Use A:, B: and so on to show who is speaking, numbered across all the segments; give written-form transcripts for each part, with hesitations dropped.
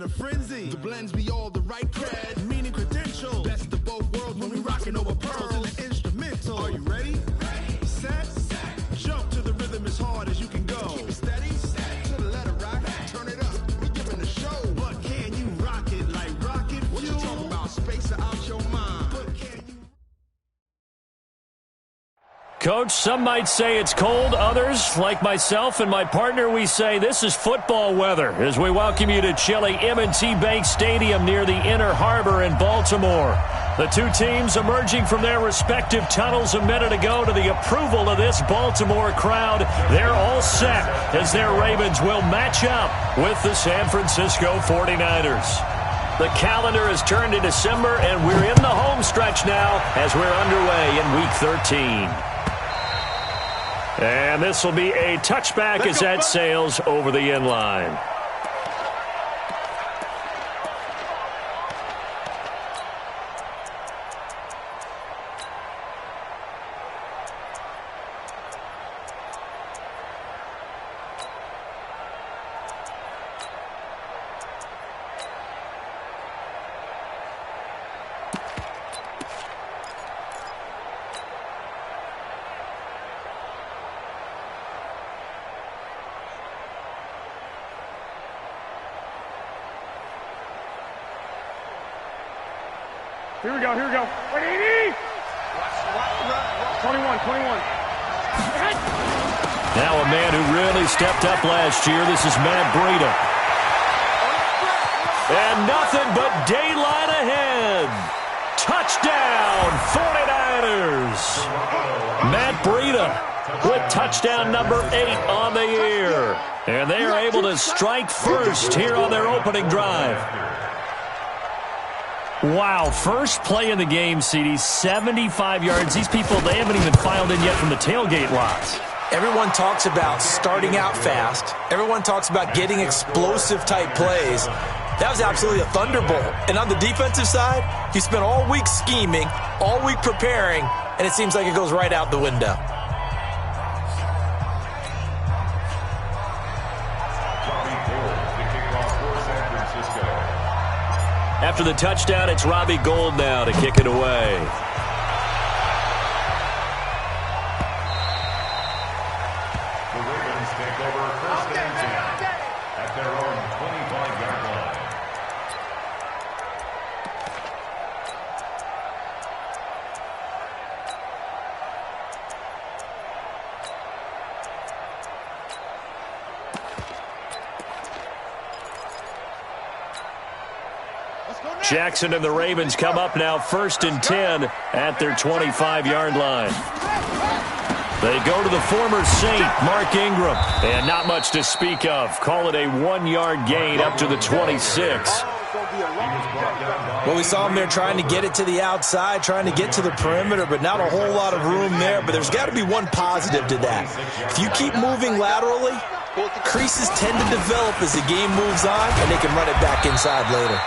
A: a frenzy. The blends be all the right cred, meaning credentials. Best of both worlds when we rockin' over pearls and the instrumental. Are you ready? Ready. Set. Jump to the rhythm as hard as you can go. Keep it steady. To the letter rock. Turn it up. We giving the show. But can you rock it like rocket fuel? What you talking about? Space out your mind. But can you?
B: Coach, some might say it's cold. Others, like myself and my partner, we say this is football weather as we welcome you to chilly M&T Bank Stadium near the Inner Harbor in Baltimore. The two teams emerging from their respective tunnels a minute ago to the approval of this Baltimore crowd. They're all set as their Ravens will match up with the San Francisco 49ers. The calendar has turned to December, and we're in the home stretch now as we're underway in Week 13. And this will be a touchback as that sails over the end line.
C: Here we go. 21.
B: Now a man who really stepped up last year. This is Matt Breida. And nothing but daylight ahead. Touchdown, 49ers. Matt Breida with touchdown number 8 on the year. And they are able to strike first here on their opening drive. Wow, first play in the game, CD, 75 yards. These people, they haven't even filed in yet from the tailgate lots.
D: Everyone talks about starting out fast. Everyone talks about getting explosive-type plays. That was absolutely a thunderbolt. And on the defensive side, you spent all week scheming, all week preparing, and it seems like it goes right out the window.
B: After the touchdown, it's Robbie Gould now to kick it away.
E: The Ravens take over first and 10 at their own 25-yard line.
B: Jackson and the Ravens come up now first and 10 at their 25-yard line. They go to the former Saint, Mark Ingram, and not much to speak of. Call it a 1-yard gain up to the 26.
D: Well, we saw him there trying to get it to the outside, trying to get to the perimeter, but not a whole lot of room there. But there's got to be one positive to that. If you keep moving laterally, creases tend to develop as the game moves on, and they can run it back inside later.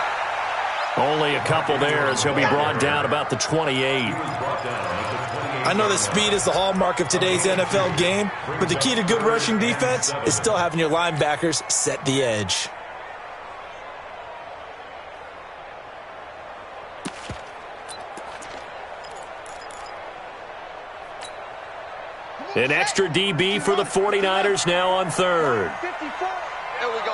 B: Only a couple there as he'll be brought down about the 28.
D: I know that speed is the hallmark of today's NFL game, but the key to good rushing defense is still having your linebackers set the edge.
B: An extra DB for the 49ers now on third.
F: Here we go.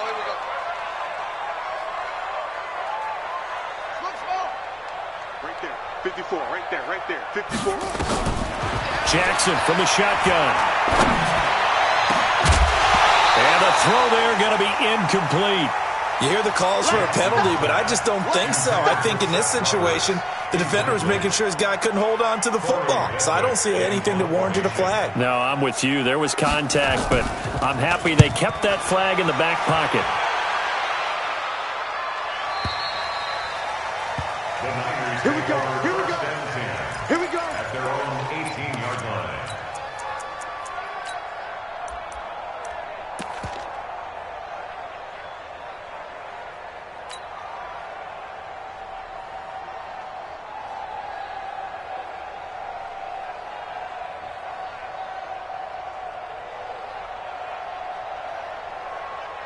F: Right there, 54, right there, 54.
B: Jackson from the shotgun. And the throw there going to be incomplete.
D: You hear the calls for a penalty, but I just don't think so. I think in this situation, the defender was making sure his guy couldn't hold on to the football. So I don't see anything that warranted a flag.
B: No, I'm with you. There was contact, but I'm happy they kept that flag in the back pocket.
F: Here we go.
E: At their own 18-yard line.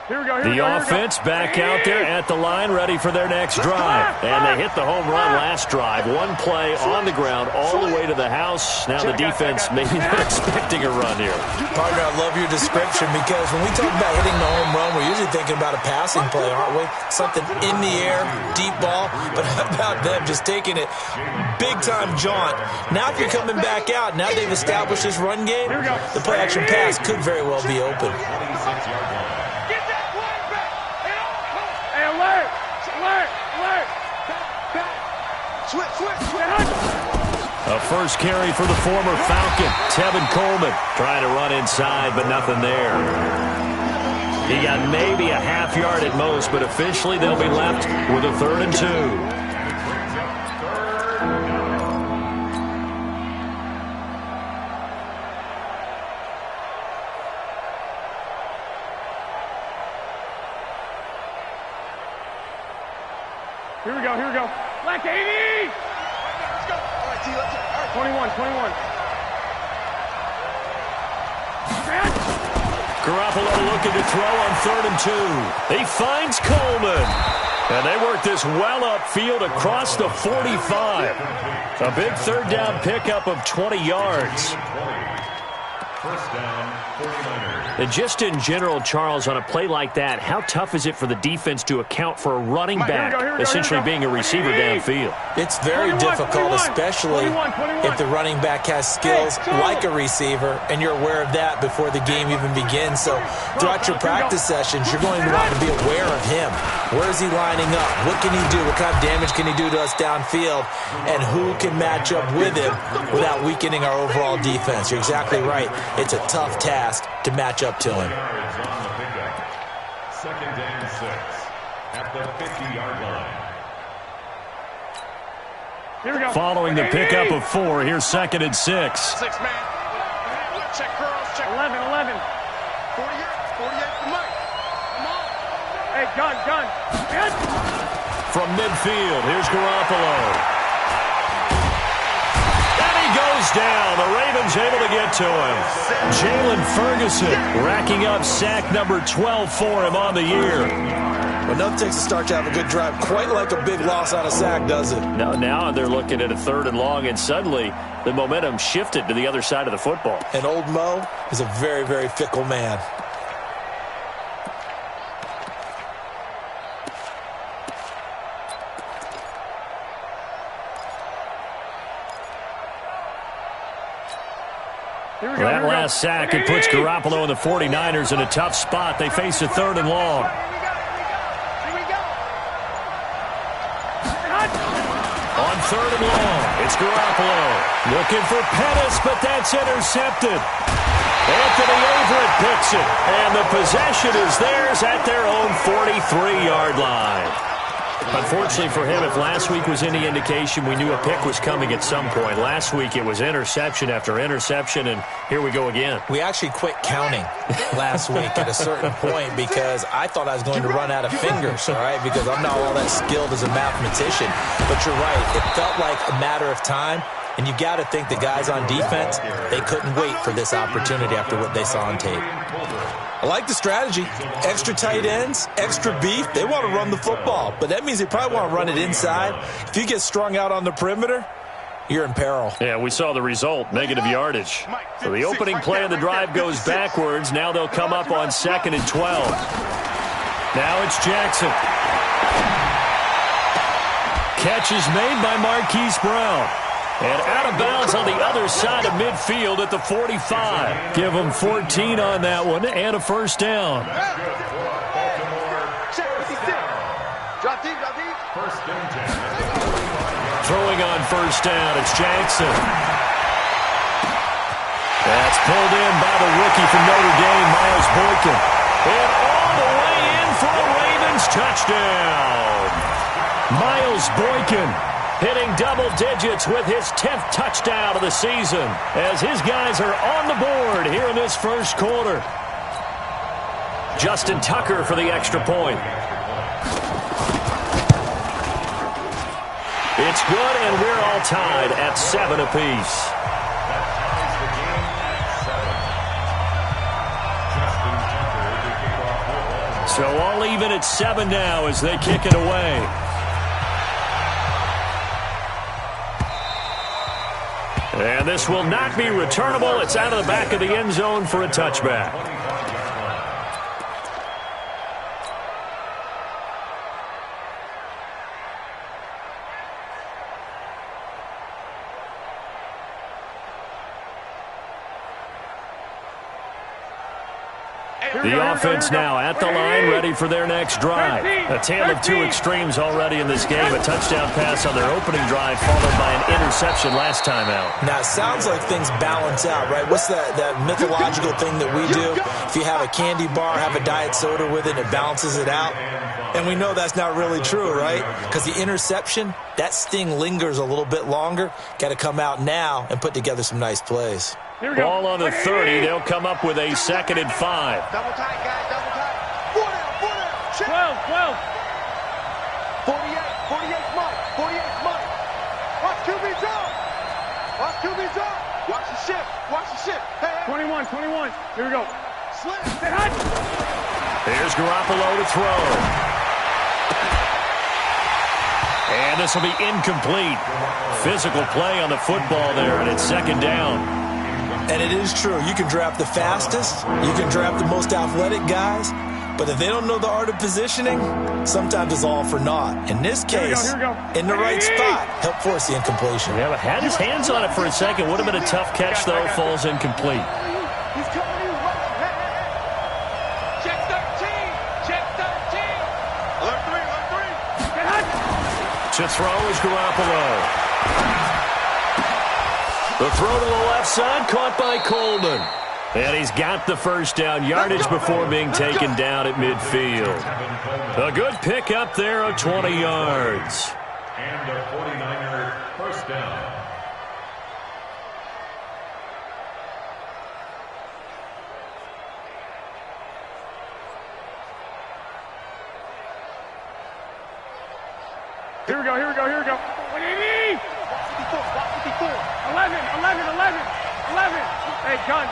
B: The offense back out there at the line, ready for their next drive. And they hit the home run last drive. One play on the ground all the way to the house. Now the defense maybe not expecting a run here.
D: Partner, I love your description because when we talk about hitting the home run, we're usually thinking about a passing play, aren't we? Something in the air, deep ball. But how about them just taking it big-time jaunt? Now if you're coming back out, now they've established this run game, the play-action pass could very well be open.
B: A first carry for the former Falcon, Tevin Coleman, trying to run inside, but nothing there. He got maybe a half yard at most, but officially they'll be left with a 3rd and 2.
C: Here we go. Black 80! 21.
B: Garoppolo looking to throw on 3rd and 2. He finds Coleman. And they work this well upfield across the 45. A big 3rd down pickup of 20 yards.
E: First down, 49ers.
B: And just in general, Charles, on a play like that, how tough is it for the defense to account for a running back essentially being a receiver downfield?
D: It's very difficult, especially if the running back has skills like a receiver, and you're aware of that before the game even begins. So throughout your practice sessions, you're going to want to be aware of him. Where is he lining up? What can he do? What kind of damage can he do to us downfield? And who can match up with him without weakening our overall defense? You're exactly right. It's a tough task to match up to him.
E: Second and 6 at the 50-yard line.
B: Following the pickup of 4, here's 2nd and 6.
F: 6 man. Check girls. Check
C: 11.
F: 48. Mike. Come on.
C: Hey, gun.
B: From midfield, here's Garoppolo. Goes down. The Ravens able to get to him. Jalen Ferguson racking up sack number 12 for him on the year.
D: Well, nothing takes a start to have a good drive quite like a big loss on a sack, does it?
B: Now they're looking at a 3rd and long, and suddenly the momentum shifted to the other side of the football.
D: And old Mo is a very, very fickle man.
B: That last sack, it puts Garoppolo and the 49ers in a tough spot. They face a 3rd and long. On 3rd and long, it's Garoppolo. Looking for Pettis, but that's intercepted. Anthony Averett picks it, and the possession is theirs at their own 43-yard line. Unfortunately for him, if last week was any indication, we knew a pick was coming at some point. Last week it was interception after interception, and here we go again.
D: We actually quit counting last week at a certain point because I thought I was going to run out of fingers, all right, because I'm not all that skilled as a mathematician. But you're right. It felt like a matter of time, and you got to think the guys on defense, they couldn't wait for this opportunity after what they saw on tape. I like the strategy. Extra tight ends, extra beef. They want to run the football, but that means they probably want to run it inside. If you get strung out on the perimeter, you're in peril.
B: Yeah, we saw the result, negative yardage. So the opening play of the drive goes backwards. Now they'll come up on 2nd and 12. Now it's Jackson. Catch is made by Marquise Brown. And out of bounds on the other side of midfield at the 45. Give them 14 on that one and a first down. Throwing on first down, it's Jackson. That's pulled in by the rookie from Notre Dame, Miles Boykin. And all the way in for a Ravens touchdown. Miles Boykin hitting double digits with his 10th touchdown of the season as his guys are on the board here in this first quarter. Justin Tucker for the extra point. It's good, and we're all tied at 7 apiece. So all even at 7 now as they kick it away. And this will not be returnable. It's out of the back of the end zone for a touchback. The offense now at the line, ready for their next drive. A tale of two extremes already in this game. A touchdown pass on their opening drive, followed by an interception last time out.
D: Now, it sounds like things balance out, right? What's that mythological thing that we do? If you have a candy bar, have a diet soda with it, it balances it out. And we know that's not really true, right? Because the interception, that sting lingers a little bit longer. Got to come out now and put together some nice plays.
B: Ball on the 30. They'll come up with a 2nd and 5.
G: Double tight, guys. Double tight. 4 down.
C: 12.
G: 48 months. 48 months. Watch QB drop. Watch QB drop. Watch the shift. Watch the shift. Hey.
C: 21. Here we go.
G: Slip.
B: Here's Garoppolo to throw. And this will be incomplete. Physical play on the football there, and it's 2nd down.
D: And it is true. You can draft the fastest. You can draft the most athletic guys. But if they don't know the art of positioning, sometimes it's all for naught. In this case, in the right spot, help force the incompletion.
B: Yeah, but had his hands on it for a second. Would have been a tough catch, though. Falls incomplete.
G: He's coming in. Check 13. Check 13.
F: Alert 3.
B: To throw is Garoppolo. The throw to the left side, caught by Coleman. And he's got the first down yardage before being taken down at midfield. A good pickup there of 20 yards.
E: And a 49er first down.
C: Here we go. What do you need?
G: 54.
C: 11. Hey, gun.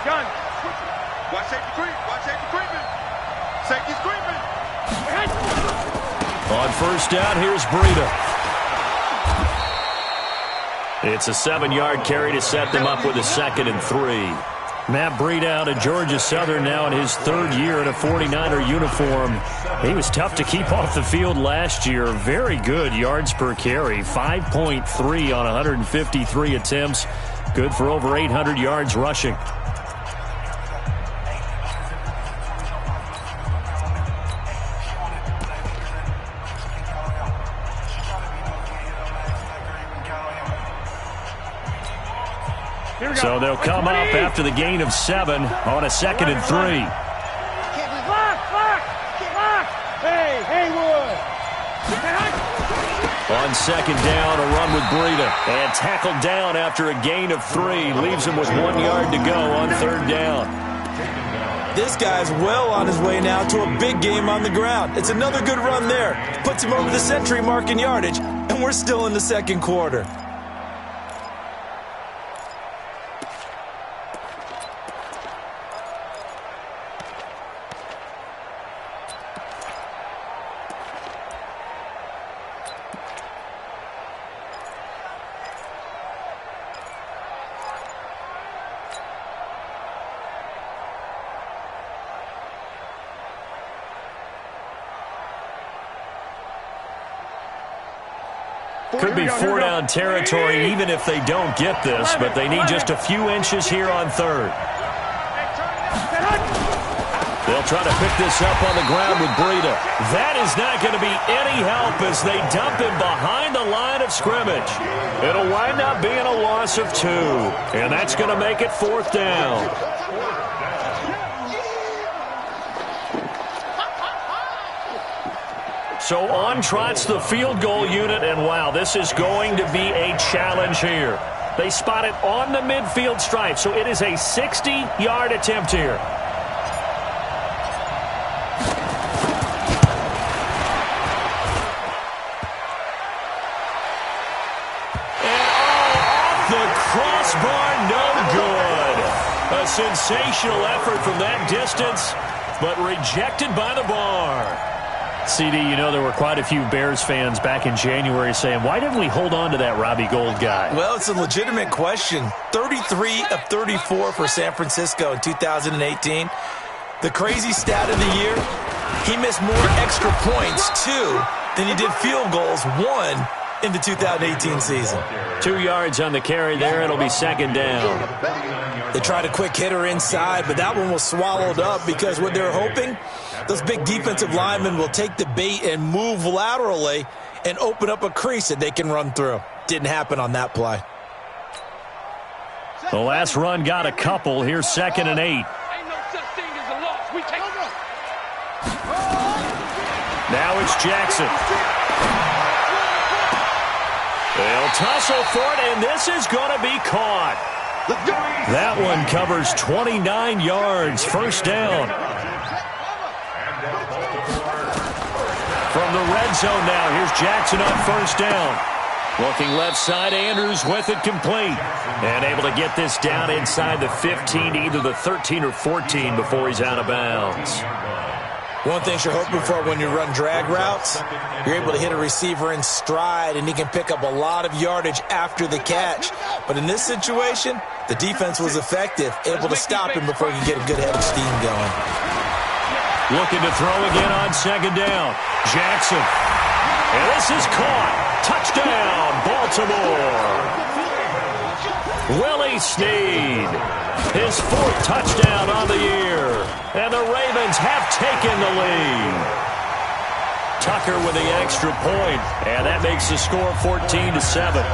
F: Watch safety creeping. Safety's creeping.
B: On first down, here's Breida. It's a 7-yard carry to set them up with a 2nd and 3. Matt Breida out of Georgia Southern now in his 3rd year in a 49er uniform. He was tough to keep off the field last year. Very good yards per carry, 5.3 on 153 attempts. Good for over 800 yards rushing. So they'll come up after the gain of 7 on a 2nd and 3.
C: Lock. Hey, Haywood.
B: On 2nd down, a run with Breida. And tackled down after a gain of 3. Leaves him with 1 yard to go on 3rd down.
D: This guy's well on his way now to a big game on the ground. It's another good run there. Puts him over the century mark in yardage, and we're still in the 2nd quarter.
B: Could be 4-down territory even if they don't get this, but they need just a few inches here on 3rd. They'll try to pick this up on the ground with Breida. That is not going to be any help as they dump him behind the line of scrimmage. It'll wind up being a loss of 2, and that's going to make it 4th down. So on trots the field goal unit, and wow, this is going to be a challenge here. They spot it on the midfield stripe, so it is a 60-yard attempt here. And off the crossbar, no good. A sensational effort from that distance. but rejected by the bar. CD, you know there were quite a few Bears fans back in January saying, why didn't we hold on to that Robbie Gould guy?
D: Well, it's a legitimate question. 33 of 34 for San Francisco in 2018. The crazy stat of the year, he missed more extra points, 2, than he did field goals, 1, in the 2018 season.
B: 2 yards on the carry there. It'll be second down.
D: They tried a quick hitter inside, but that one was swallowed up because what they're hoping, those big defensive linemen will take the bait and move laterally and open up a crease that they can run through. Didn't happen on that play.
B: The last run got a couple. Here's 2nd and 8.
C: Ain't no such thing as a loss. We take it.
B: Now it's Jackson. They'll tussle for it, and this is going to be caught. That one covers 29 yards. First down. From the red zone now, here's Jackson on first down. Looking left side, Andrews with it complete. And able to get this down inside the 15, either the 13 or 14 before he's out of bounds.
D: One thing you're hoping for when you run drag routes, you're able to hit a receiver in stride, and he can pick up a lot of yardage after the catch. But in this situation, the defense was effective, able to stop him before he could get a good head of steam going.
B: Looking to throw again on second down. Jackson. And this is caught. Touchdown, Baltimore. Willie Snead, his 4th touchdown on the year. And the Ravens have taken the lead. Tucker with the extra point, and that makes the score 14-7.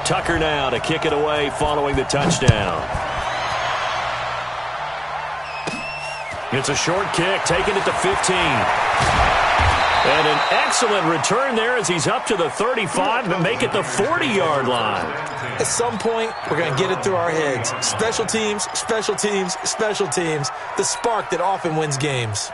B: Tucker now to kick it away following the touchdown. It's a short kick, taking it to 15. And an excellent return there as he's up to the 35 and make it the 40-yard line.
D: At some point, we're going to get it through our heads. Special teams, special teams, special teams. The spark that often wins games.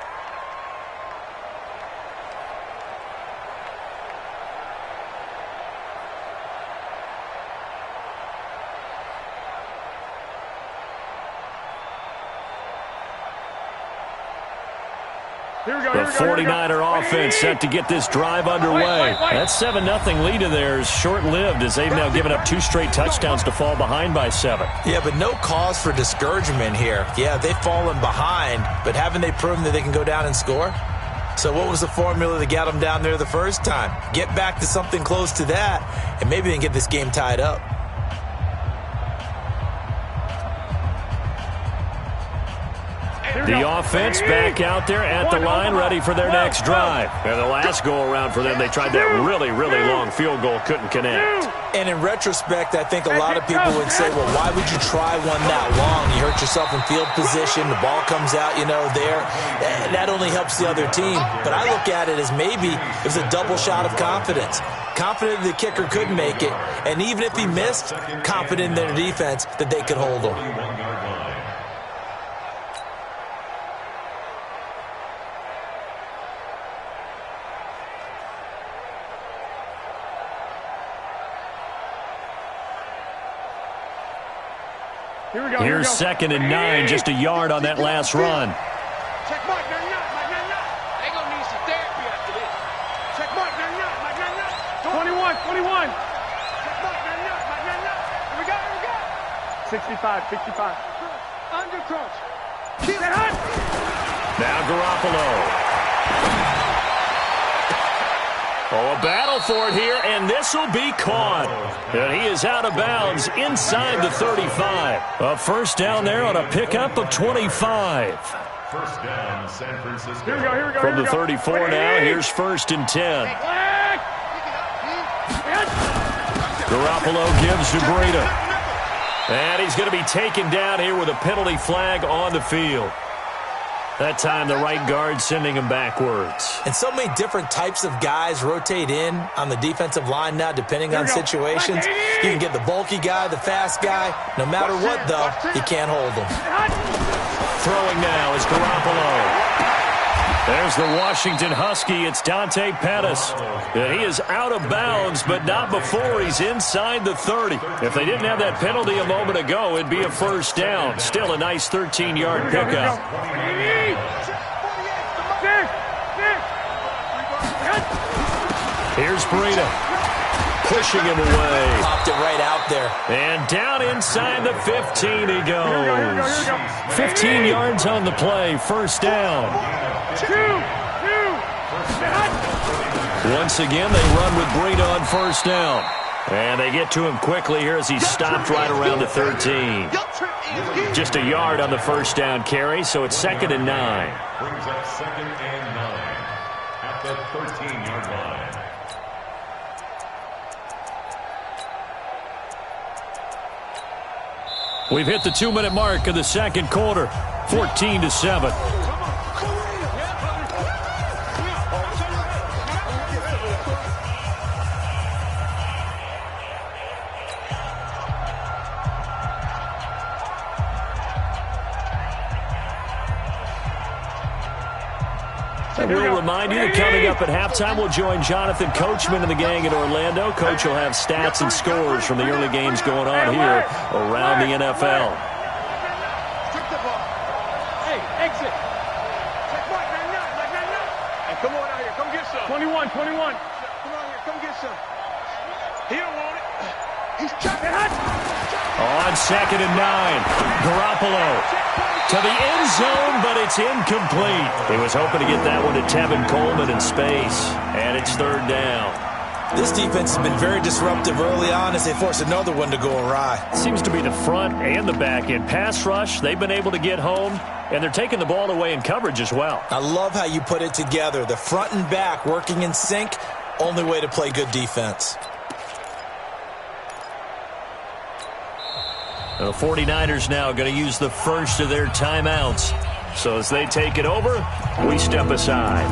B: The 49er offense set to get this drive underway. That 7-0 lead of theirs short-lived as they've now given up 2 straight touchdowns to fall behind by 7.
D: Yeah, but no cause for discouragement here. Yeah, they've fallen behind, but haven't they proven that they can go down and score? So what was the formula that got them down there the first time? Get back to something close to that, and maybe they can get this game tied up.
B: The offense back out there at the line, ready for their next drive. And the last go-around for them, they tried that really, really long field goal, couldn't connect.
D: And in retrospect, I think a lot of people would say, well, why would you try one that long? You hurt yourself in field position, the ball comes out, there. That only helps the other team. But I look at it as maybe it was a double shot of confidence. Confident the kicker could make it, and even if he missed, confident in their defense that they could hold him.
B: Here's 2nd and 9, just a yard on that last run.
C: Check mark, They gonna need some therapy after this. Check mark, 21. Check mark, Here we go. 65. Under crunch. Keep it hot.
B: Now Garoppolo. Oh, a battle for it here, and this will be caught. And he is out of bounds inside the 35. A first down there on a pickup of 25.
E: First down, San Francisco.
C: Here we go.
B: From the 34 now, here's 1st and 10. Garoppolo gives to Breida. And he's going to be taken down here with a penalty flag on the field. That time, the right guard sending him backwards.
D: And so many different types of guys rotate in on the defensive line now, depending on situations. You can get the bulky guy, the fast guy. No matter what, though, you can't hold them.
B: Throwing now is Garoppolo. There's the Washington Husky. It's Dante Pettis. He is out of bounds, but not before he's inside the 30. If they didn't have that penalty a moment ago, it'd be a first down. Still a nice 13-yard pickup. Here's Breida. Pushing him away.
D: Popped it right out there.
B: And down inside the 15 he goes. 15 yards on the play. First down. Once again, they run with Breida on first down. And they get to him quickly here as he's stopped right around the 13. Just a yard on the first down carry, so it's 2nd and 9.
E: Brings up 2nd and 9 at the 13-yard line.
B: We've hit the 2-minute mark of the second quarter, 14-7. And we'll remind you that coming up at halftime, we'll join Jonathan Coachman and the gang at Orlando. Coach will have stats and scores from the early games going on here around the NFL.
C: Hey, exit. Hey, come on out here. Come get some. 21. Come on here. Come get some. He don't want it. He's chopping hot.
B: On 2nd and 9, Garoppolo to the end zone, but it's incomplete. He was hoping to get that one to Tevin Coleman in space, and it's 3rd down.
D: This defense has been very disruptive early on as they force another one to go awry.
B: Seems to be the front and the back end. Pass rush, they've been able to get home, and they're taking the ball away in coverage as well.
D: I love how you put it together. The front and back working in sync, only way to play good defense.
B: The 49ers now going to use the first of their timeouts. So as they take it over, we step aside.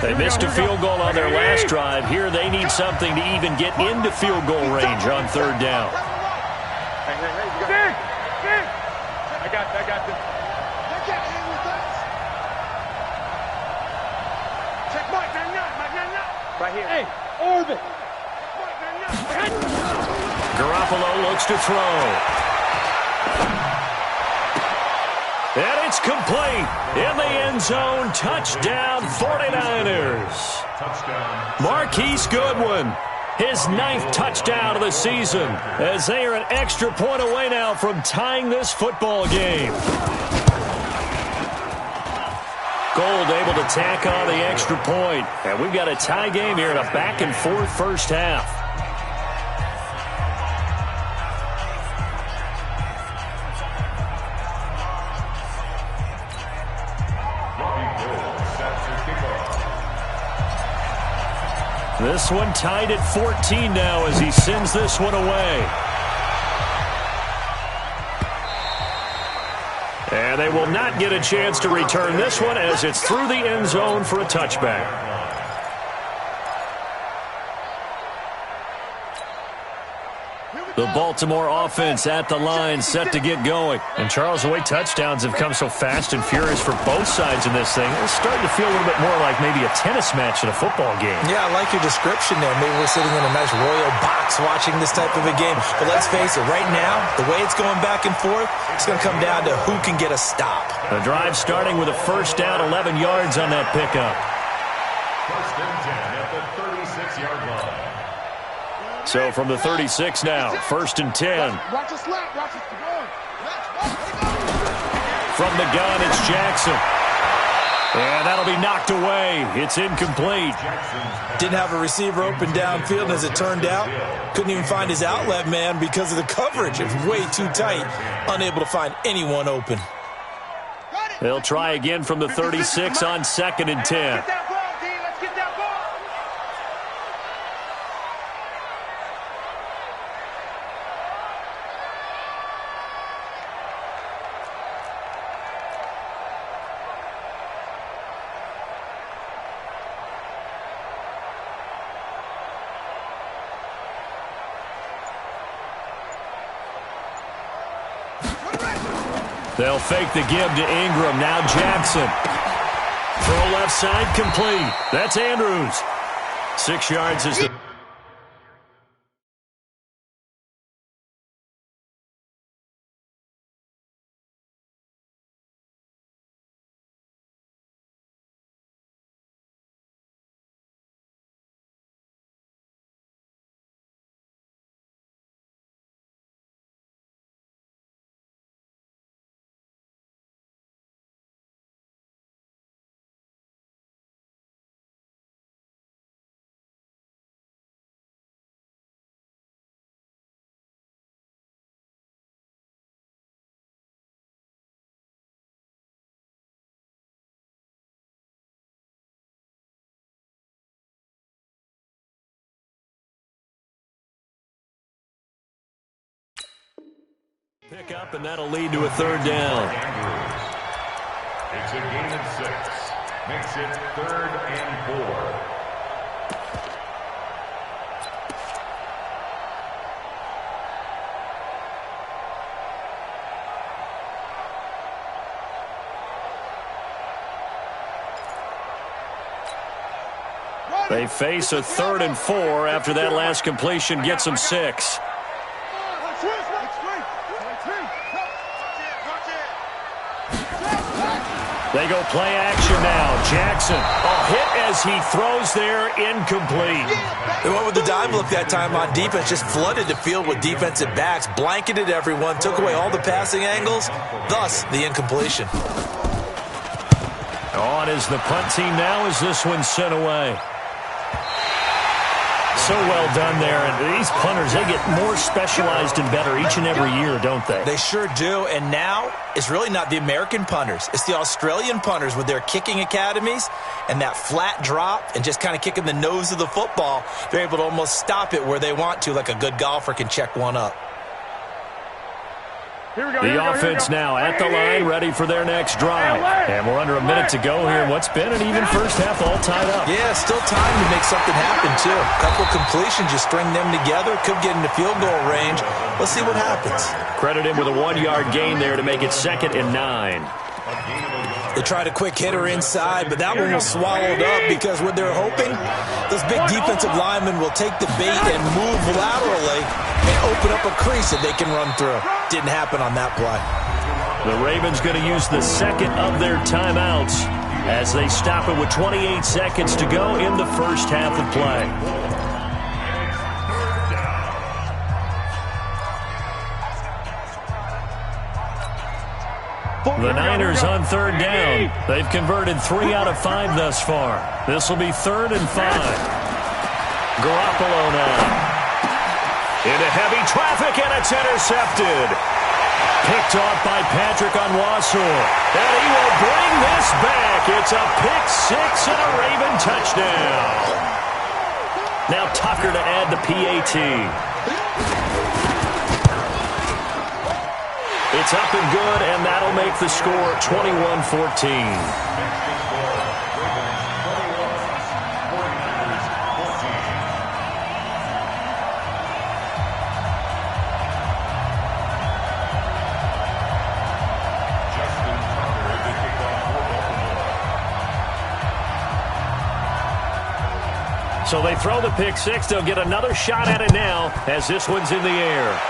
B: They missed a field goal on their last drive. Here they need something to even get into field goal range on 3rd down.
C: I got this. Right here. Hey, orbit.
B: Garoppolo looks to throw. And it's complete. In the end zone, touchdown 49ers.
E: Touchdown.
B: Marquise Goodwin, his 9th touchdown of the season, as they are an extra point away now from tying this football game. Gold able to tack on the extra point. And we've got a tie game here in a back-and-forth first half. This one tied at 14 now as he sends this one away. And they will not get a chance to return this one as it's through the end zone for a touchback. The Baltimore offense at the line, set to get going. And Charles, the way touchdowns have come so fast and furious for both sides in this thing, it's starting to feel a little bit more like maybe a tennis match in a football game.
D: Yeah, I like your description there. Maybe we're sitting in a nice royal box watching this type of a game. But let's face it, right now, the way it's going back and forth, it's going to come down to who can get a stop.
B: The drive starting with a first down, 11 yards on that pickup.
E: 1st and 10 at the 36-yard line.
B: So from the 36 now, 1st and 10.
C: Watch us slap. Watch us go.
B: From the gun, it's Jackson. And that'll be knocked away. It's incomplete.
D: Didn't have a receiver open downfield, and as it turned out, couldn't even find his outlet man because of the coverage. It was way too tight, unable to find anyone open.
B: They'll try again from the 36 on 2nd and 10. They'll fake the give to Ingram. Now Jackson. Throw left side complete. That's Andrews. 6 yards is the... Pick up, and that'll lead to a 3rd down.
E: It's a gain of 6. Makes it 3rd and 4.
B: They face a 3rd and 4 after that last completion gets them 6. They go play action now. Jackson, a hit as he throws there, incomplete.
D: They went with the dime look that time on defense, just flooded the field with defensive backs, blanketed everyone, took away all the passing angles, thus the incompletion.
B: On is the punt team now as this one's sent away. So well done there, and these punters, they get more specialized and better each and every year, don't they?
D: They sure do, and now it's really not the American punters. It's the Australian punters with their kicking academies and that flat drop and just kind of kicking the nose of the football. They're able to almost stop it where they want to, like a good golfer can check one up.
B: The offense now at the line, ready for their next drive. And we're under a minute to go here in what's been an even first half, all tied up.
D: Yeah, still time to make something happen, too. A couple completions, just string them together. Could get into field goal range. Let's see what happens.
B: Credit him with a 1-yard gain there to make it 2nd and 9.
D: They tried a quick hitter inside, but that one was swallowed up because what they're hoping, those big defensive linemen will take the bait and move laterally and open up a crease that they can run through. Didn't happen on that play.
B: The Ravens going to use the second of their timeouts as they stop it with 28 seconds to go in the first half of play. The Niners on 3rd down. They've converted 3 out of 5 thus far. This will be 3rd and 5. Garoppolo now. Into heavy traffic, and it's intercepted. Picked off by Patrick Onwuasor. And he will bring this back. It's a pick 6 and a Raven touchdown. Now Tucker to add the PAT. It's up and good, and that'll make the score 21-14. So they throw the pick 6. They'll get another shot at it now as this one's in the air.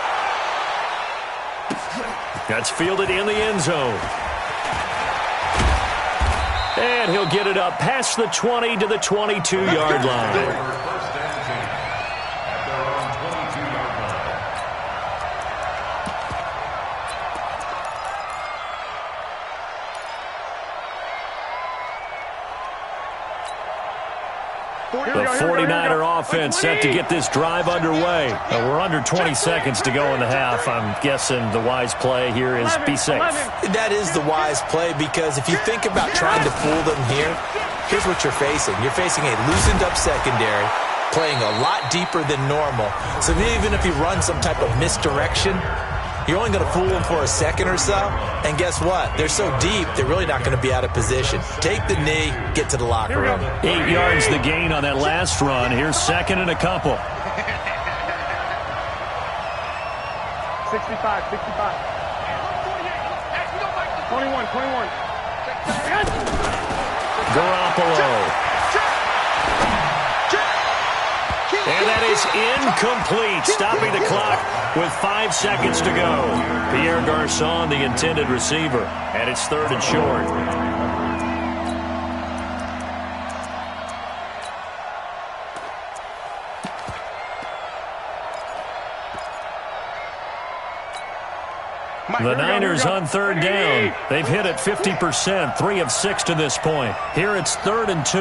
B: That's fielded in the end zone. And he'll get it up past the 20 to the 22-yard line. The 49er offense set to get this drive underway. We're under 20 seconds to go in the half. I'm guessing the wise play here is be safe.
D: That is the wise play because if you think about trying to fool them here, here's what you're facing. You're facing a loosened up secondary, playing a lot deeper than normal. So even if you run some type of misdirection, you're only going to fool them for a second or so. And guess what? They're so deep, they're really not going to be out of position. Take the knee, get to the locker room.
B: 8 yards the gain on that last run. Here's 2nd and a couple.
C: 65. 21.
B: Garoppolo. And that is incomplete, stopping the clock with 5 seconds to go. Pierre Garçon, the intended receiver, and it's 3rd and short. The Niners on 3rd down. They've hit it 50%, 3 of 6 to this point. Here it's 3rd and 2.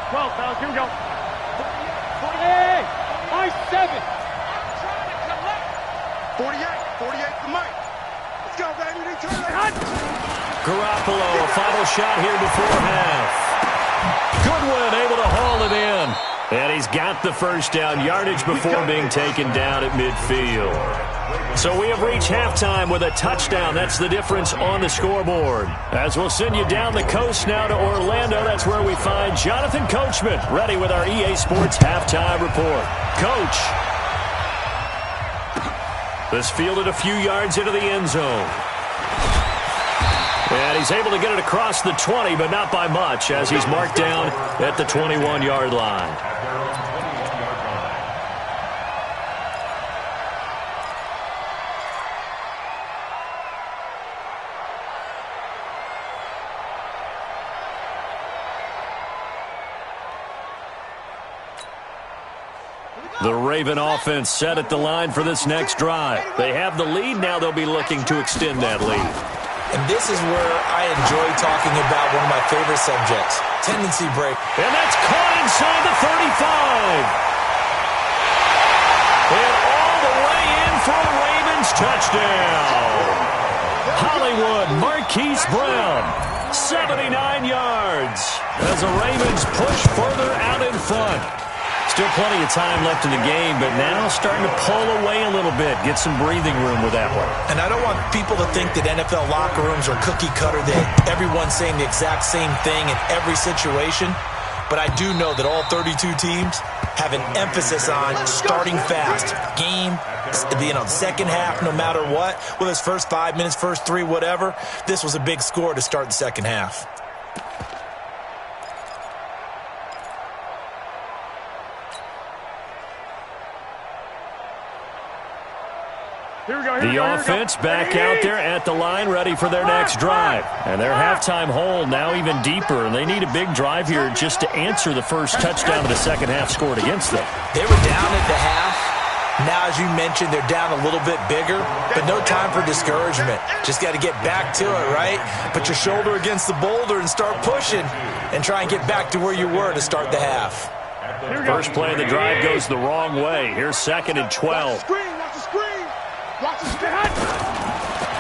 C: 12, fellas, here we go. 48, 5-7.
G: 48 to Mike. Let's go, baby. Return it.
B: Garoppolo, a final shot here before half. Goodwin able to haul it in. And he's got the first down yardage before being taken down at midfield. So we have reached halftime with a touchdown. That's the difference on the scoreboard. As we'll send you down the coast now to Orlando, that's where we find Jonathan Coachman, ready with our EA Sports halftime report. Coach. This fielded a few yards into the end zone. And he's able to get it across the 20, but not by much, as he's marked down at the 21-yard line. The Raven offense set at the line for this next drive. They have the lead. Now they'll be looking to extend that lead.
D: And this is where I enjoy talking about one of my favorite subjects, tendency break.
B: And that's caught inside the 35. And all the way in for a Ravens touchdown. Hollywood Marquise Brown, 79 yards, as the Ravens push further out in front. Still plenty of time left in the game, but now starting to pull away a little bit, get some breathing room with that one.
D: And I don't want people to think that NFL locker rooms are cookie cutter, that everyone's saying the exact same thing in every situation. But I do know that all 32 teams have an emphasis on starting fast. Game, second half, no matter what. Whether it's first 5 minutes, first 3, whatever. This was a big score to start the second half.
B: The offense back out there at the line, ready for their next drive. And their halftime hole now even deeper, and they need a big drive here just to answer the first touchdown of the second half scored against them.
D: They were down at the half. Now, as you mentioned, they're down a little bit bigger, but no time for discouragement. Just got to get back to it, right? Put your shoulder against the boulder and start pushing and try and get back to where you were to start the half.
B: First play of the drive goes the wrong way. Here's 2nd and 12.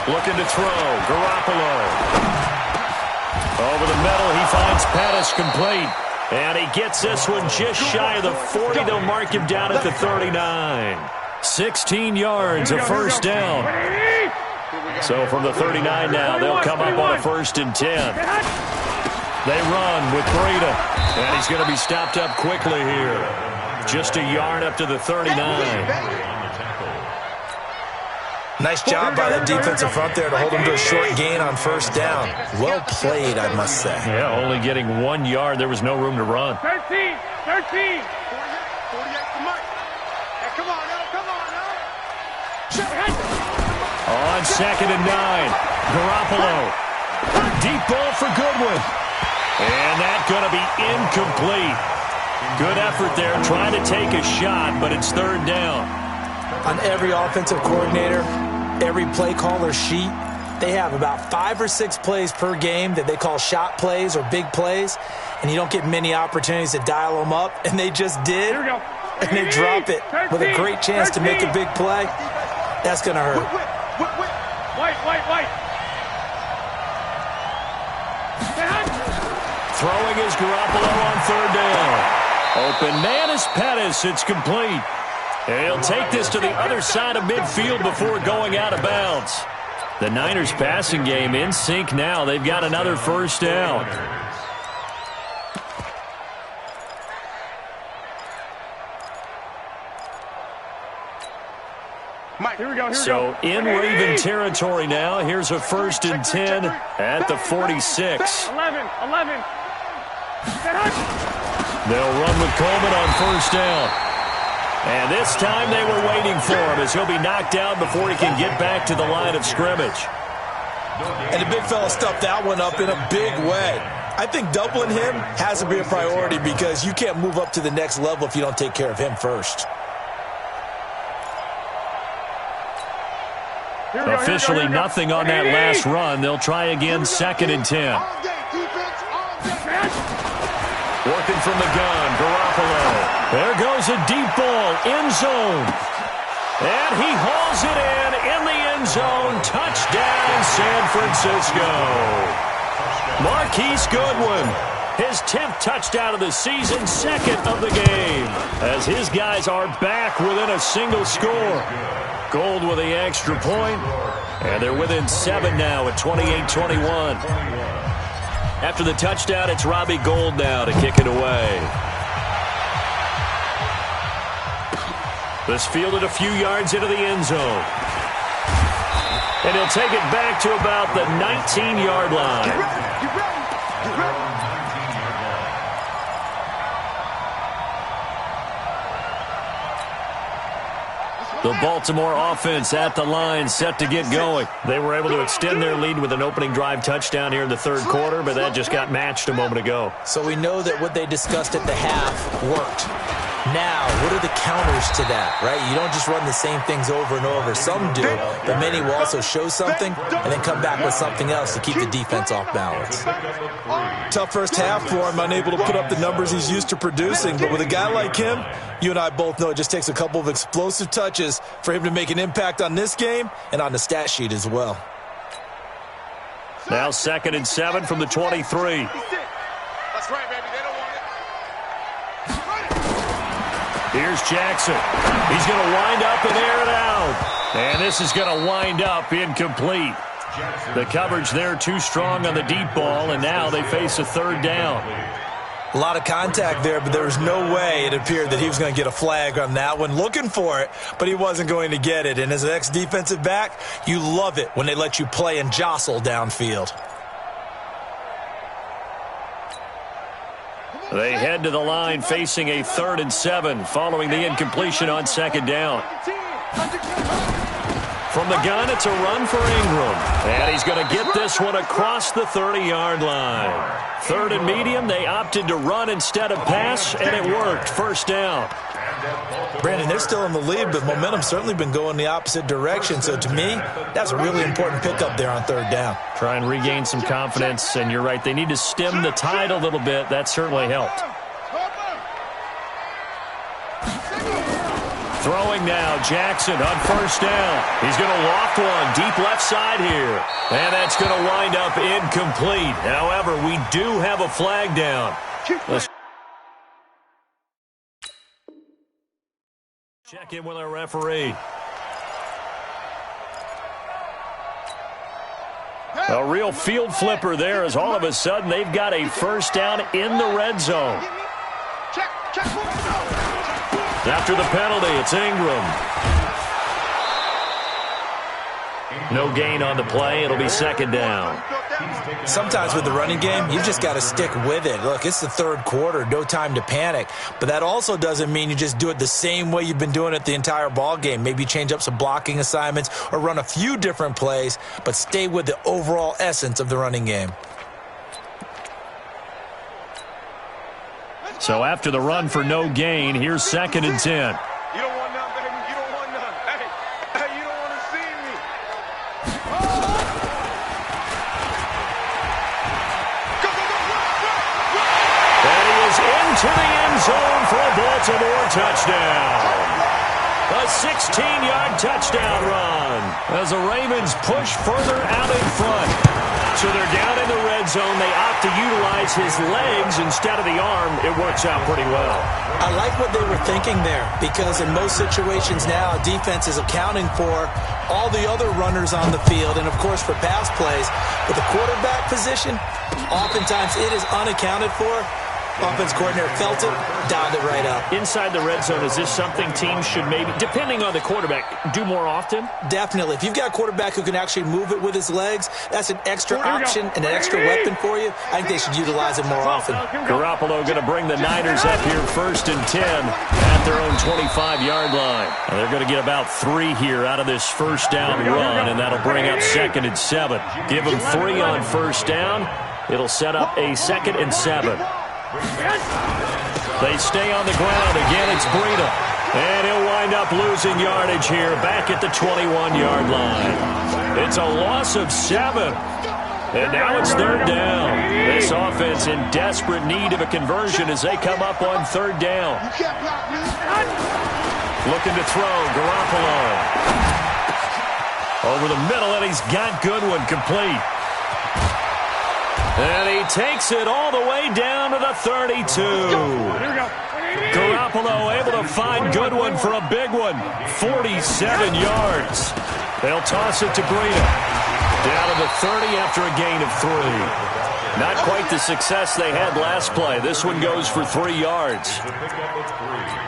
B: Looking to throw. Garoppolo. Over the middle, he finds Pettis complete. And he gets this one just shy of the 40. They'll mark him down at the 39. 16 yards, a first down. So from the 39 now, they'll come up on a 1st and 10. They run with Breida. And he's going to be stopped up quickly here. Just a yard up to the 39.
D: Nice job by that defensive front there to hold him to a short gain on first down. Well played, I must say.
B: Yeah, only getting 1 yard. There was no room to run.
C: 13.
G: 48 to Mike. Hey, come on now.
B: On 2nd and 9. Garoppolo. Deep ball for Goodwin. And that's going to be incomplete. Good effort there, trying to take a shot, but it's 3rd down.
D: On every offensive coordinator, every play caller sheet, they have about 5 or 6 plays per game that they call shot plays or big plays, and you don't get many opportunities to dial them up, and they just did, and they drop it with a great chance to make a big play. That's going to hurt.
C: White.
B: Throwing is Garoppolo on 3rd down. Open man is Pettis. It's complete. He'll take this to the other side of midfield before going out of bounds. The Niners passing game in sync now. They've got another first down.
C: Here we go.
B: So in Raven territory now. Here's a 1st and 10 at the 46.
C: 11.
B: They'll run with Coleman on 1st down. And this time they were waiting for him as he'll be knocked down before he can get back to the line of scrimmage.
D: And the big fella stuffed that one up in a big way. I think doubling him has to be a priority because you can't move up to the next level if you don't take care of him first.
B: Officially nothing on that last run. They'll try again, 2nd and 10. Working from the gun, Garoppolo. There goes a deep ball, end zone. And he hauls it in the end zone. Touchdown, San Francisco. Marquise Goodwin, his 10th touchdown of the season, 2nd of the game, as his guys are back within a single score. Gold with the extra point, and they're within 7 now at 28-21. After the touchdown, it's Robbie Gould now to kick it away. This fielded a few yards into the end zone. And he'll take it back to about the 19-yard line. The Baltimore offense at the line, set to get going. They were able to extend their lead with an opening drive touchdown here in the 3rd quarter, but that just got matched a moment ago.
D: So we know that what they discussed at the half worked. Now, what are the counters to that, right? You don't just run the same things over and over. Some do, but many will also show something and then come back with something else to keep the defense off balance. Tough first half for him, unable to put up the numbers he's used to producing. But with a guy like him, you and I both know it just takes a couple of explosive touches for him to make an impact on this game and on the stat sheet as well.
B: Now 2nd and 7 from the 23.
G: That's right, baby. They don't want it.
B: Here's Jackson. He's going to wind up and air it out. And this is going to wind up incomplete. The coverage there too strong on the deep ball, and now they face a 3rd down.
D: A lot of contact there, but there was no way it appeared that he was going to get a flag on that one. Looking for it, but he wasn't going to get it. And as an ex-defensive back, you love it when they let you play and jostle downfield.
B: They head to the line facing a 3rd and 7 following the incompletion on 2nd down. From the gun, it's a run for Ingram. And he's going to get this one across the 30-yard line. 3rd and medium, they opted to run instead of pass, and it worked. 1st down.
D: Brandon, they're still in the lead, but momentum's certainly been going the opposite direction. So to me, that's a really important pickup there on 3rd down.
B: Try and regain some confidence, and you're right. They need to stem the tide a little bit. That certainly helped. Throwing now, Jackson on 1st down. He's going to loft one deep left side here. And that's going to wind up incomplete. However, we do have a flag down. Let's check in with our referee. A real field flipper there as all of a sudden they've got a 1st down in the red zone. After the penalty, it's Ingram. No gain on the play. It'll be 2nd down.
D: Sometimes with the running game, you've just got to stick with it. Look, it's the 3rd quarter, no time to panic. But that also doesn't mean you just do it the same way you've been doing it the entire ball game. Maybe change up some blocking assignments or run a few different plays, but stay with the overall essence of the running game.
B: So after the run for no gain, here's 2nd and 10.
G: You don't want none, baby. You don't want none. Hey, you don't want to see me.
B: And he is into the end zone for a Baltimore touchdown. A 16-yard touchdown run as the Ravens push further out in front. So they're down in the red zone. They opt to utilize his legs instead of the arm. It works out pretty well.
D: I like what they were thinking there because in most situations now, defense is accounting for all the other runners on the field and, of course, for pass plays. But the quarterback position, oftentimes it is unaccounted for. Offense coordinator felt it, dialed it right up.
B: Inside the red zone, is this something teams should maybe, depending on the quarterback, do more often?
D: Definitely. If you've got a quarterback who can actually move it with his legs, that's an extra option and an extra weapon for you. I think they should utilize it more often.
B: Garoppolo going to bring the Niners up here 1st and 10 at their own 25-yard line. Now they're going to get about 3 here out of this first down run, and that'll bring up 2nd and 7. Give them 3 on first down. It'll set up a 2nd and 7. They stay on the ground. Again, it's Breida. And he'll wind up losing yardage here back at the 21-yard line. It's a loss of 7. And now it's 3rd down. This offense in desperate need of a conversion as they come up on 3rd down. Looking to throw, Garoppolo. Over the middle, and he's got Goodwin complete. And he takes it all the way down to the 32. Garoppolo able to find Goodwin for a big one. 47 yards. They'll toss it to Breida. Down to the 30 after a gain of 3. Not quite the success they had last play. This one goes for 3 yards.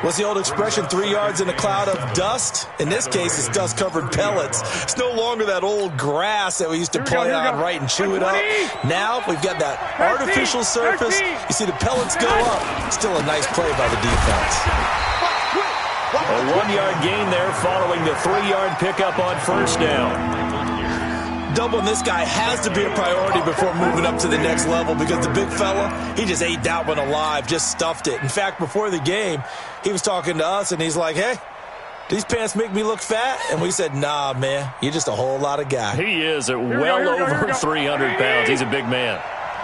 D: What's the old expression, 3 yards in a cloud of dust? In this case, it's dust-covered pellets. It's no longer that old grass that we used to play on, right, and chew it up. Now we've got that artificial surface. You see the pellets go up. Still a nice play by the defense.
B: A 1-yard gain there following the 3-yard pickup on first down.
D: Doubling this guy has to be a priority before moving up to the next level because the big fella, he just ate that one alive, just stuffed it. In fact, before the game, he was talking to us, and he's like, hey, these pants make me look fat? And we said, nah, man, you're just a whole lot of guy.
B: He is at well over 300 pounds. He's a big man.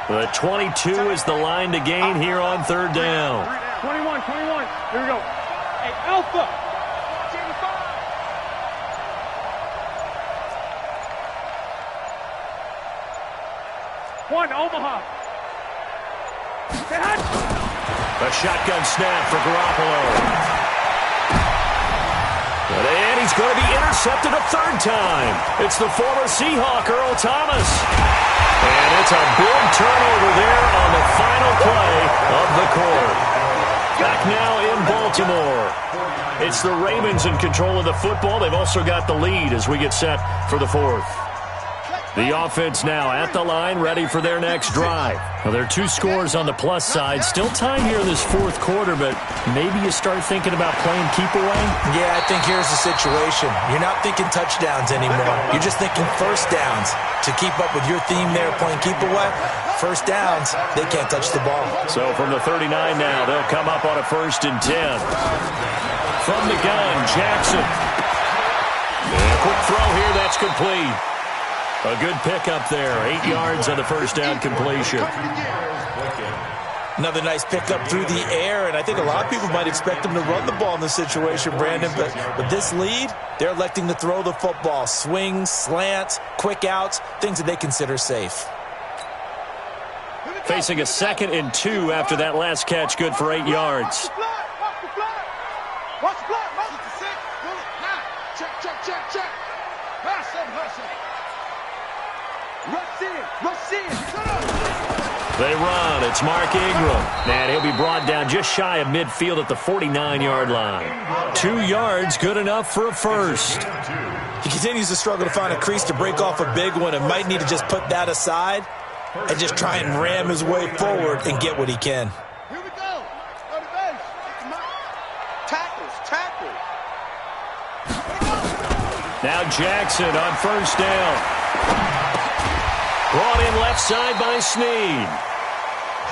B: The 22 is the line to gain here on 3rd down.
C: 21. Here we go. Hey, Alpha. One, Omaha.
B: A shotgun snap for Garoppolo. And he's going to be intercepted a 3rd time. It's the former Seahawk, Earl Thomas. And it's a big turnover there on the final play of the quarter. Back now in Baltimore. It's the Ravens in control of the football. They've also got the lead as we get set for the 4th. The offense now at the line, ready for their next drive. Well, there are 2 scores on the plus side. Still time here in this 4th quarter, but maybe you start thinking about playing keep away?
D: Yeah, I think here's the situation. You're not thinking touchdowns anymore. You're just thinking first downs. To keep up with your theme there, playing keep away, first downs, they can't touch the ball.
B: So from the 39 now, they'll come up on a 1st and 10. From the gun, Jackson. And a quick throw here, that's complete. A good pickup there. 8 yards on the first down completion.
D: Another nice pickup through the air, and I think a lot of people might expect them to run the ball in this situation, Brandon, but with this lead, they're electing to throw the football. Swings, slants, quick outs, things that they consider safe.
B: Facing a 2nd and 2 after that last catch, good for 8 yards.
G: Watch the block. Check. Hustle. Rush in.
B: They run. It's Mark Ingram. And he'll be brought down just shy of midfield at the 49-yard line. 2 yards, good enough for a first.
D: He continues to struggle to find a crease to break off a big one and might need to just put that aside and just try and ram his way forward and get what he can.
G: Here we go. Go to base. Tackle.
B: Now Jackson on first down. Brought in left side by Snead.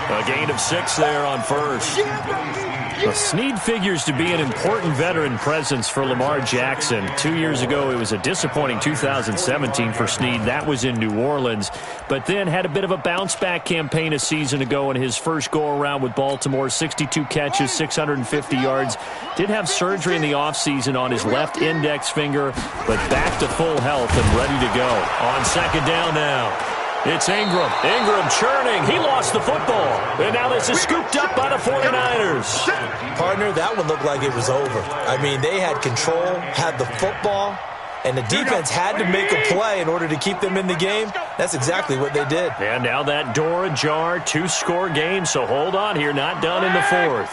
B: A gain of 6 there on first. Well, Snead figures to be an important veteran presence for Lamar Jackson. 2 years ago, it was a disappointing 2017 for Snead. That was in New Orleans. But then had a bit of a bounce-back campaign a season ago in his first go-around with Baltimore. 62 catches, 650 yards. Did have surgery in the offseason on his left index finger, but back to full health and ready to go. On second down now. It's Ingram. Ingram churning. He lost the football. And now this is scooped up by the 49ers.
D: Partner, that one looked like it was over. I mean, they had control, had the football, and the defense had to make a play in order to keep them in the game. That's exactly what they did.
B: And now that door ajar, 2-score game, so hold on here, not done in the fourth.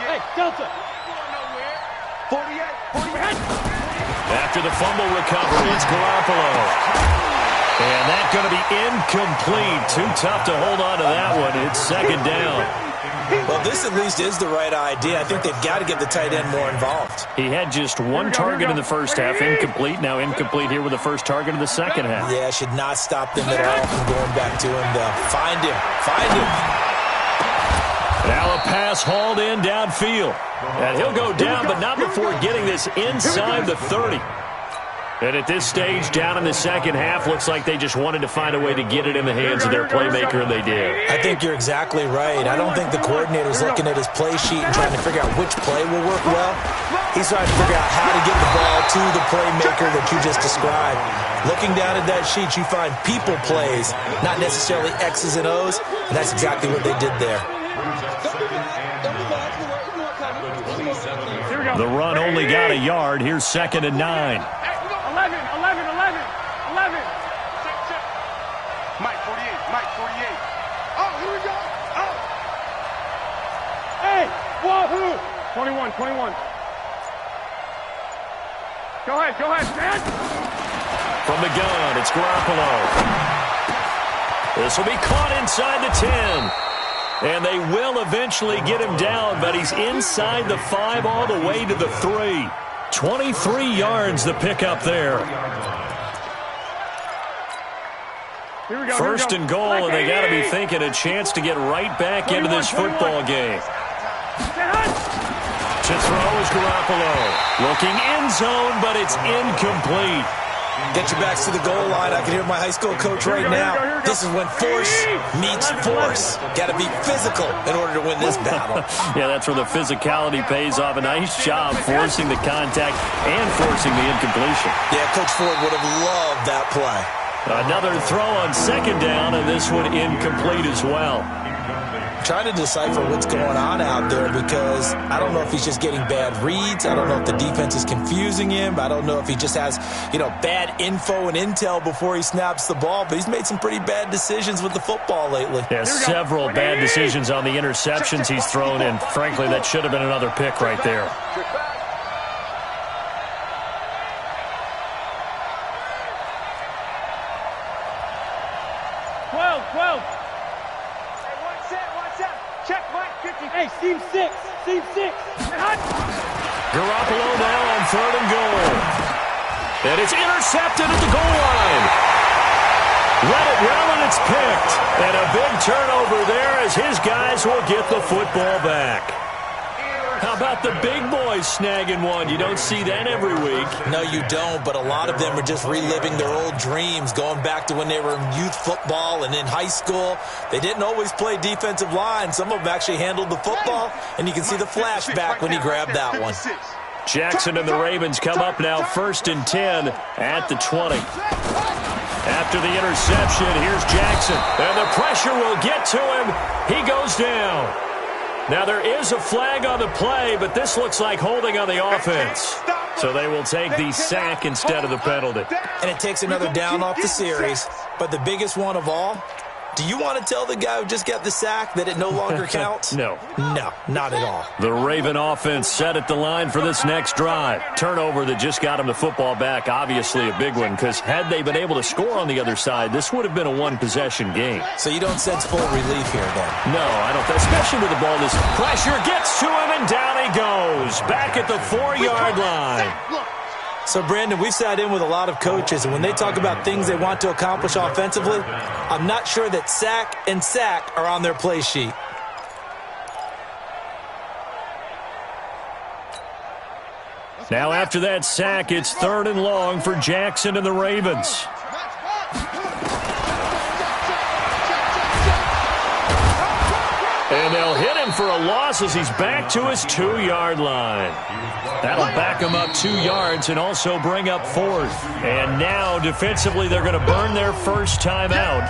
C: Hey, Delta.
G: 48.
B: After the fumble recovery, it's Garoppolo. And that's going to be incomplete. Too tough to hold on to that one. It's second down.
D: Well, this at least is the right idea. I think they've got to get the tight end more involved.
B: He had just one target in the first half, incomplete. Now incomplete here with the first target of the second half.
D: Yeah, should not stop them at all from going back to him, though. Find him.
B: Now a pass hauled in downfield. And he'll go down, but not before getting this inside the 30. And at this stage, down in the second half, looks like they just wanted to find a way to get it in the hands of their playmaker, and they did.
D: I think you're exactly right. I don't think the coordinator's looking at his play sheet and trying to figure out which play will work well. He's trying to figure out how to get the ball to the playmaker that you just described. Looking down at that sheet, you find people plays, not necessarily X's and O's, and that's exactly what they did there.
B: The run only got a yard. Here's 2nd and 9.
C: 11.
G: Mike 48. Oh, here we go. Oh.
C: Hey, wahoo. 21. Go ahead, man.
B: From the gun, it's Garoppolo. This will be caught inside the 10. And they will eventually get him down, but he's inside the 5 all the way to the 3. 23 yards the pickup there. First and goal, and they got to be thinking a chance to get right back into this football game. To throw is Garoppolo. Looking end zone, but it's incomplete.
D: Get your backs to the goal line. I can hear my high school coach right now. This is when force meets force. Got to be physical in order to win this battle.
B: Yeah, that's where the physicality pays off. A nice job forcing the contact and forcing the incompletion.
D: Yeah, Coach Ford would have loved that play.
B: Another throw on second down, and this one incomplete as well.
D: Trying to decipher what's going on out there because I don't know if he's just getting bad reads. I don't know if the defense is confusing him. I don't know if he just has, bad info and intel before he snaps the ball. But he's made some pretty bad decisions with the football lately.
B: Yeah, several bad decisions on the interceptions he's thrown, and frankly, that should have been another pick right there.
C: Hey, seam 6.
B: Garoppolo now on 3rd and goal. And it's intercepted at the goal line. Let it well, and it's picked. And a big turnover there as his guys will get the football back. How about the big boys snagging one? You don't see that every week.
D: No, you don't, but a lot of them are just reliving their old dreams, going back to when they were in youth football and in high school. They didn't always play defensive line. Some of them actually handled the football, and you can see the flashback when he grabbed that one.
B: Jackson and the Ravens come up now 1st and 10 at the 20. After the interception, here's Jackson. And the pressure will get to him. He goes down. Now, there is a flag on the play, but this looks like holding on the offense. So they will take the sack instead of the penalty.
D: And it takes another down off the series. But the biggest one of all, do you want to tell the guy who just got the sack that it no longer counts?
B: No.
D: No, not at all.
B: The Raven offense set at the line for this next drive. Turnover that just got him the football back, obviously a big one, because had they been able to score on the other side, this would have been a one-possession game.
D: So you don't sense full relief here, then?
B: No, I don't. Especially with the ball, this pressure gets to him, and down he goes. Back at the 4-yard line.
D: So, Brandon, we've sat in with a lot of coaches, and when they talk about things they want to accomplish offensively, I'm not sure that sack and sack are on their play sheet.
B: Now, after that sack, it's 3rd and long for Jackson and the Ravens. And they'll hit him for a loss as he's back to his 2-yard line. That'll back him up 2 yards and also bring up 4th. And now, defensively, they're going to burn their first timeout.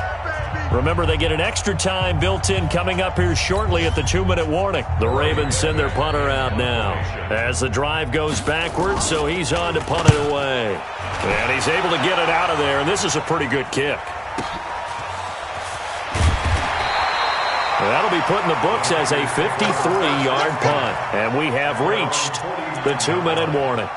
B: Remember, they get an extra time built in coming up here shortly at the 2-minute warning. The Ravens send their punter out now as the drive goes backwards, so he's on to punt it away. And he's able to get it out of there, and this is a pretty good kick. That'll be put in the books as a 53-yard punt. And we have reached the 2-minute warning.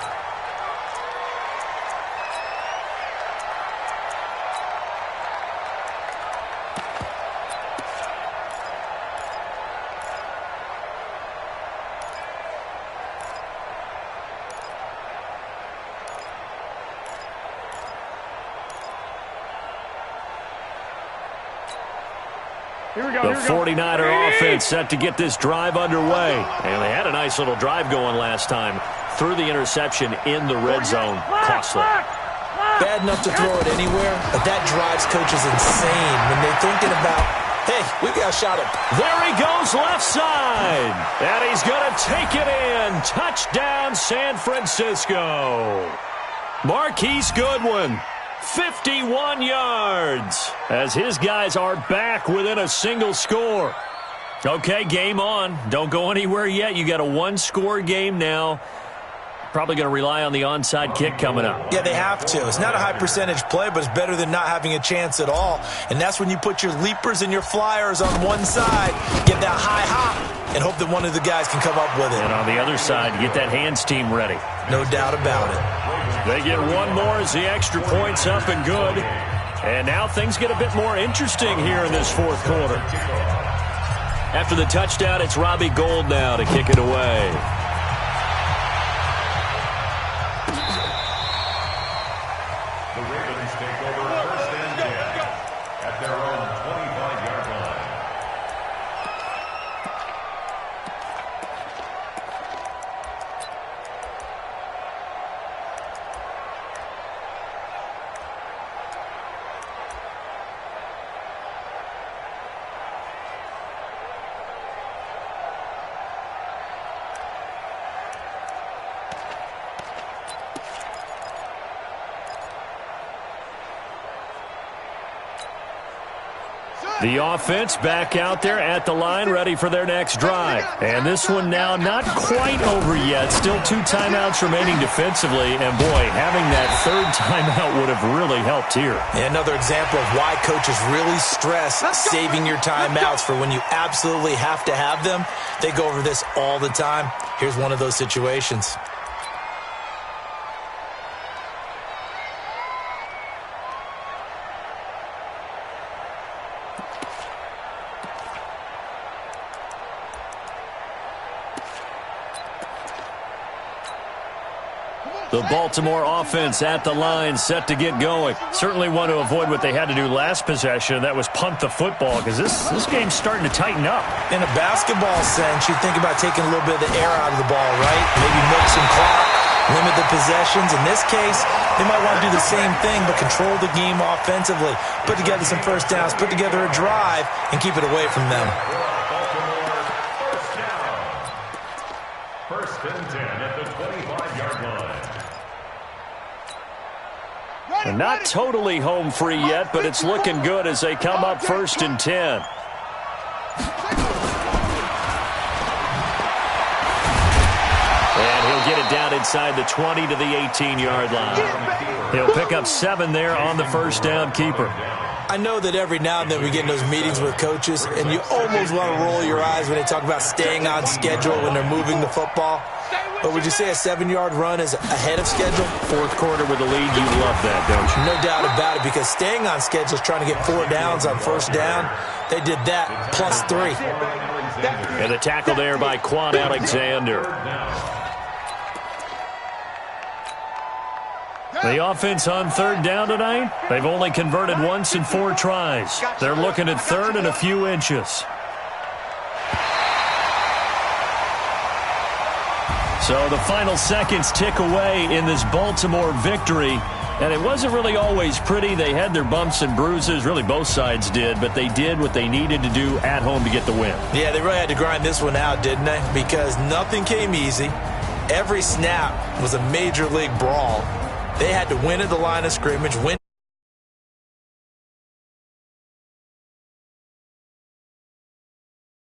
B: The 49er offense set to get this drive underway. And they had a nice little drive going last time. Threw the interception in the red zone. Costly.
D: Bad enough to throw it anywhere, but that drives coaches insane when they're thinking about, hey, we got a shot at.
B: There he goes left side. And he's going to take it in. Touchdown, San Francisco. Marquise Goodwin. 51 yards as his guys are back within a single score. Okay, game on. Don't go anywhere yet. You got a one-score game now. Probably going to rely on the onside kick coming up.
D: Yeah, they have to. It's not a high-percentage play, but it's better than not having a chance at all. And that's when you put your leapers and your flyers on one side, get that high hop, and hope that one of the guys can come up with it.
B: And on the other side, you get that hands team ready.
D: No doubt about it.
B: They get one more as the extra point's up and good. And now things get a bit more interesting here in this fourth quarter. After the touchdown, it's Robbie Gould now to kick it away.
E: The Ravens take over first and 10 at their own 25-yard line.
B: The offense back out there at the line, ready for their next drive. And this one now not quite over yet. Still 2 timeouts remaining defensively. And, boy, having that third timeout would have really helped here.
D: And another example of why coaches really stress saving your timeouts for when you absolutely have to have them. They go over this all the time. Here's one of those situations.
B: The Baltimore offense at the line, set to get going. Certainly want to avoid what they had to do last possession. That was punt the football, because this game's starting to tighten up.
D: In a basketball sense, you think about taking a little bit of the air out of the ball, right? Maybe milk some clock, limit the possessions. In this case, they might want to do the same thing, but control the game offensively. Put together some first downs, put together a drive, and keep it away from them.
E: First and 10 at the 25-yard line.
B: And not totally home free yet, but it's looking good as they come up first and 10. And he'll get it down inside the 20 to the 18-yard line. He'll pick up 7 there on the first down keeper.
D: I know that every now and then we get in those meetings with coaches, and you almost want to roll your eyes when they talk about staying on schedule when they're moving the football. But would you say a 7-yard run is ahead of schedule?
B: Fourth quarter with the lead, you love that, don't you?
D: No doubt about it, because staying on schedule is trying to get 4 downs on first down. They did that, plus 3.
B: And the tackle there by Quan Alexander. The offense on third down tonight, they've only converted once in 4 tries. They're looking at third and a few inches. So the final seconds tick away in this Baltimore victory. And it wasn't really always pretty. They had their bumps and bruises. Really, both sides did. But they did what they needed to do at home to get the win.
D: Yeah, they really had to grind this one out, didn't they? Because nothing came easy. Every snap was a major league brawl. They had to win at the line of scrimmage, win